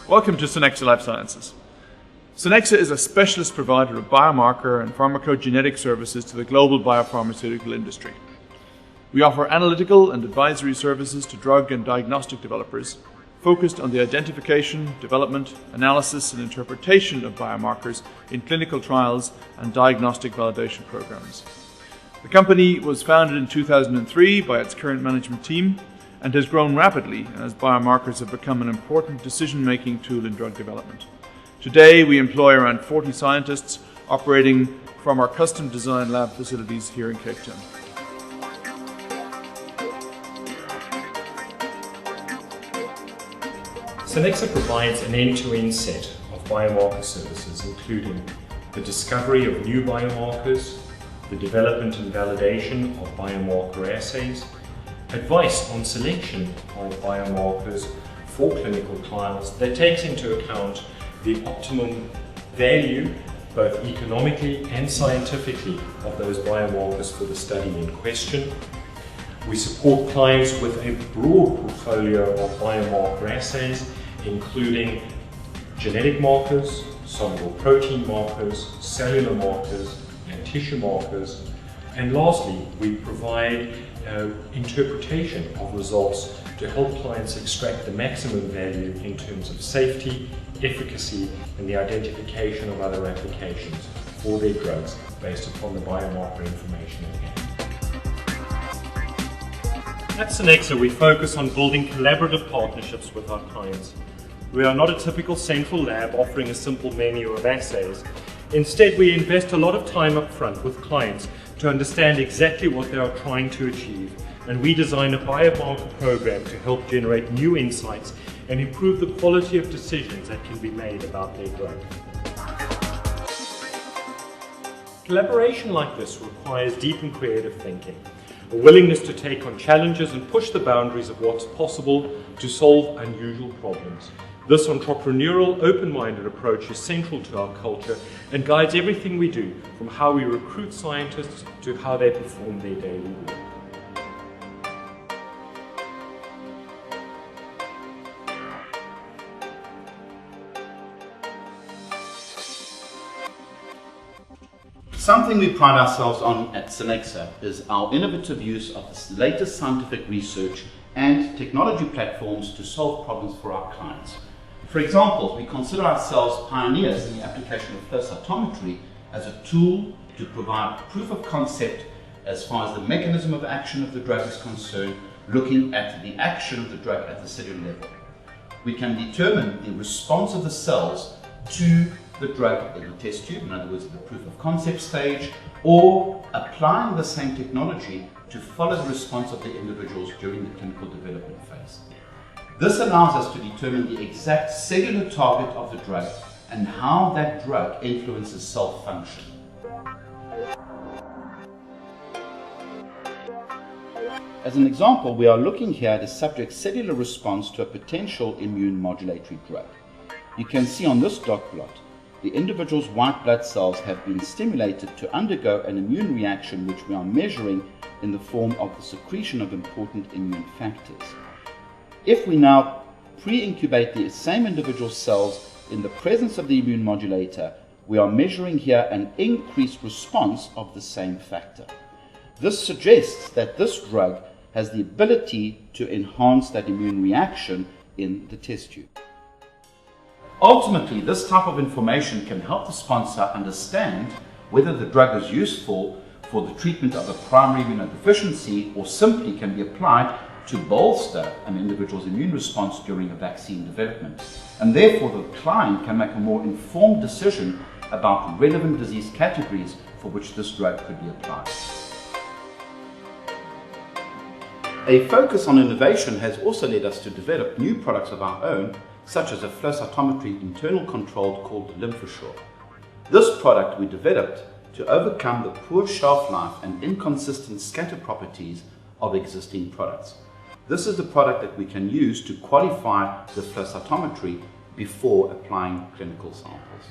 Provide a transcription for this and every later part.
Welcome to Synexa Life Sciences. Synexa is a specialist provider of biomarker and pharmacogenetic services to the global biopharmaceutical industry. We offer analytical and advisory services to drug and diagnostic developers focused on the identification, development, analysis and interpretation of biomarkers in clinical trials and diagnostic validation programs. The company was founded in 2003 by its current management team and has grown rapidly as biomarkers have become an important decision-making tool in drug development. Today, we employ around 40 scientists operating from our custom-designed lab facilities here in Cape Town. Synexa provides an end-to-end set of biomarker services, including the discovery of new biomarkers, the development and validation of biomarker assays, advice on selection of biomarkers for clinical trials that takes into account the optimum value, both economically and scientifically, of those biomarkers for the study in question. We support clients with a broad portfolio of biomarker assays, including genetic markers, soluble protein markers, cellular markers, and tissue markers. And lastly, we provide interpretation of results to help clients extract the maximum value in terms of safety, efficacy, and the identification of other applications for their drugs based upon the biomarker information at hand. At Synexa, we focus on building collaborative partnerships with our clients. We are not a typical central lab offering a simple menu of assays. Instead, we invest a lot of time up front with clients to understand exactly what they are trying to achieve, and we design a biomarker program to help generate new insights and improve the quality of decisions that can be made about their drug. Collaboration like this requires deep and creative thinking, a willingness to take on challenges and push the boundaries of what's possible to solve unusual problems. This entrepreneurial, open-minded approach is central to our culture and guides everything we do, from how we recruit scientists to how they perform their daily work. Something we pride ourselves on at Synexa is our innovative use of the latest scientific research and technology platforms to solve problems for our clients. For example, we consider ourselves pioneers in the application of flow cytometry as a tool to provide proof of concept as far as the mechanism of action of the drug is concerned, looking at the action of the drug at the cellular level. We can determine the response of the cells to the drug in the test tube, in other words, the proof of concept stage, or applying the same technology to follow the response of the individuals during the clinical development phase. This allows us to determine the exact cellular target of the drug and how that drug influences cell function. As an example, we are looking here at a subject's cellular response to a potential immune modulatory drug. You can see on this dot plot, the individual's white blood cells have been stimulated to undergo an immune reaction which we are measuring in the form of the secretion of important immune factors. If we now pre-incubate the same individual cells in the presence of the immune modulator, we are measuring here an increased response of the same factor. This suggests that this drug has the ability to enhance that immune reaction in the test tube. Ultimately, this type of information can help the sponsor understand whether the drug is useful for the treatment of a primary immunodeficiency or simply can be applied to bolster an individual's immune response during a vaccine development. And therefore, the client can make a more informed decision about relevant disease categories for which this drug could be applied. A focus on innovation has also led us to develop new products of our own, such as a flow cytometry internal control called LymphoSure. This product we developed to overcome the poor shelf life and inconsistent scatter properties of existing products. This is the product that we can use to qualify the flow cytometry before applying clinical samples.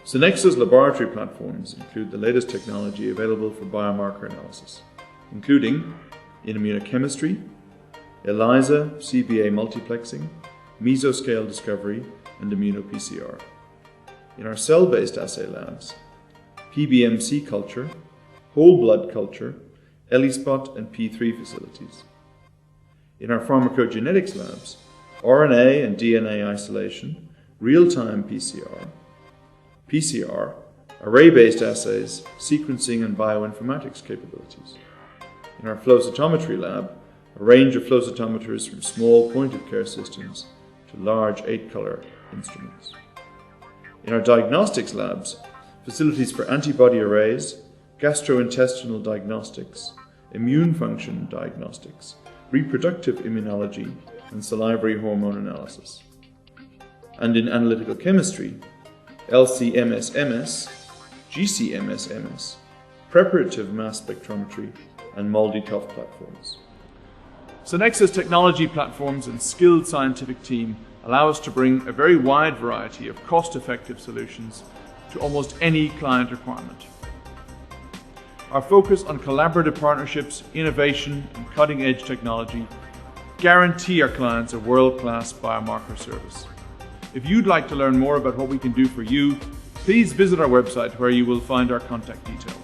Synexa's laboratory platforms include the latest technology available for biomarker analysis, including in immunochemistry, ELISA, CBA multiplexing, mesoscale discovery, and immuno-PCR. In our cell-based assay labs, PBMC culture, whole blood culture, ELISpot, and P3 facilities. In our pharmacogenetics labs, RNA and DNA isolation, real-time PCR, array-based assays, sequencing and bioinformatics capabilities. In our flow cytometry lab, a range of flow cytometers from small point-of-care systems to large 8-color instruments. In our diagnostics labs, facilities for antibody arrays, gastrointestinal diagnostics, immune function diagnostics, reproductive immunology, and salivary hormone analysis. And in analytical chemistry, LC-MS-MS, GC-MS-MS, preparative mass spectrometry, and MALDI-TOF platforms. Synexa's technology platforms and skilled scientific team allow us to bring a very wide variety of cost-effective solutions to almost any client requirement. Our focus on collaborative partnerships, innovation, and cutting-edge technology guarantee our clients a world-class biomarker service. If you'd like to learn more about what we can do for you, please visit our website where you will find our contact details.